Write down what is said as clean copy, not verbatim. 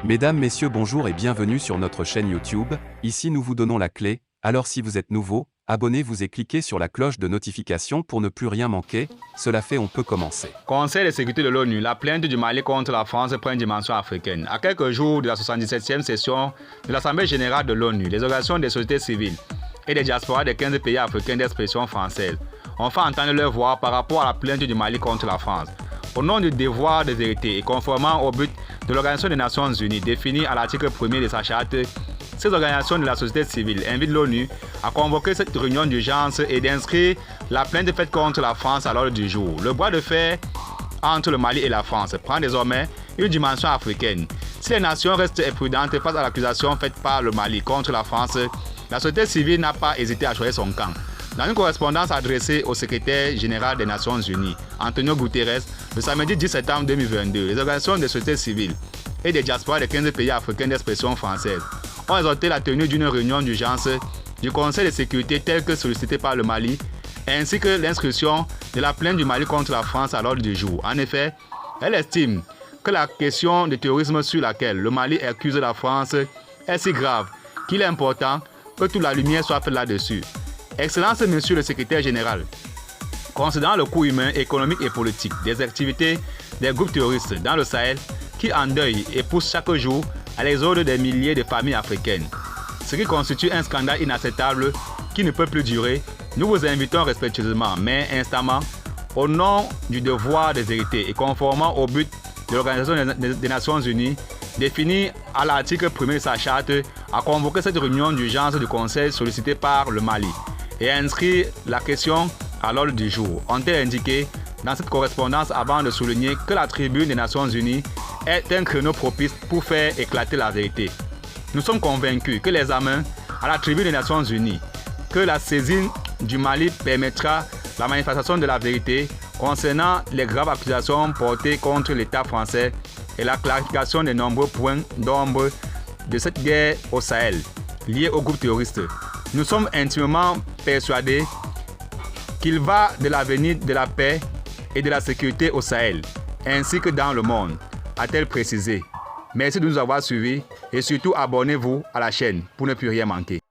Mesdames, Messieurs, bonjour et bienvenue sur notre chaîne YouTube. Ici nous vous donnons la clé, alors si vous êtes nouveau, abonnez-vous et cliquez sur la cloche de notification pour ne plus rien manquer. Cela fait, on peut commencer. Conseil de sécurité de l'ONU, la plainte du Mali contre la France prend une dimension africaine. À quelques jours de la 77e session de l'Assemblée générale de l'ONU, les organisations des sociétés civiles et des diasporas des 15 pays africains d'expression française ont fait entendre leur voix par rapport à la plainte du Mali contre la France. Au nom du devoir de vérité et conformément au but de l'Organisation des Nations Unies défini à l'article 1er de sa charte, ces organisations de la société civile invitent l'ONU à convoquer cette réunion d'urgence et d'inscrire la plainte faite contre la France à l'ordre du jour. Le bras de fer entre le Mali et la France prend désormais une dimension africaine. Si les nations restent imprudentes face à l'accusation faite par le Mali contre la France, la société civile n'a pas hésité à choisir son camp. Dans une correspondance adressée au secrétaire général des Nations Unies, Antonio Guterres, le samedi 10 septembre 2022, les organisations de société civile et des diasporas des 15 pays africains d'expression française ont exhorté la tenue d'une réunion d'urgence du Conseil de sécurité tel que sollicité par le Mali, ainsi que l'inscription de la plainte du Mali contre la France à l'ordre du jour. En effet, elle estime que la question du terrorisme sur laquelle le Mali accuse la France est si grave qu'il est important que toute la lumière soit faite là-dessus. Excellence, Monsieur le Secrétaire général, considérant le coût humain, économique et politique des activités des groupes terroristes dans le Sahel qui endeuillent et poussent chaque jour à l'exode des milliers de familles africaines, ce qui constitue un scandale inacceptable qui ne peut plus durer, nous vous invitons respectueusement, mais instamment, au nom du devoir de vérité et conformément au but de l'Organisation des Nations Unies, défini à l'article 1er de sa charte, à convoquer cette réunion d'urgence du Conseil sollicité par le Mali et à inscrire la question à l'ordre du jour. Ont-elles indiqué dans cette correspondance avant de souligner que la tribune des Nations Unies est un créneau propice pour faire éclater la vérité. Nous sommes convaincus que l'examen à la tribune des Nations Unies, que la saisine du Mali permettra la manifestation de la vérité concernant les graves accusations portées contre l'État français et la clarification des nombreux points d'ombre de cette guerre au Sahel liée au groupe terroriste. Nous sommes intimement persuadés qu'il va de l'avenir de la paix et de la sécurité au Sahel, ainsi que dans le monde, a-t-elle précisé. Merci de nous avoir suivis et surtout abonnez-vous à la chaîne pour ne plus rien manquer.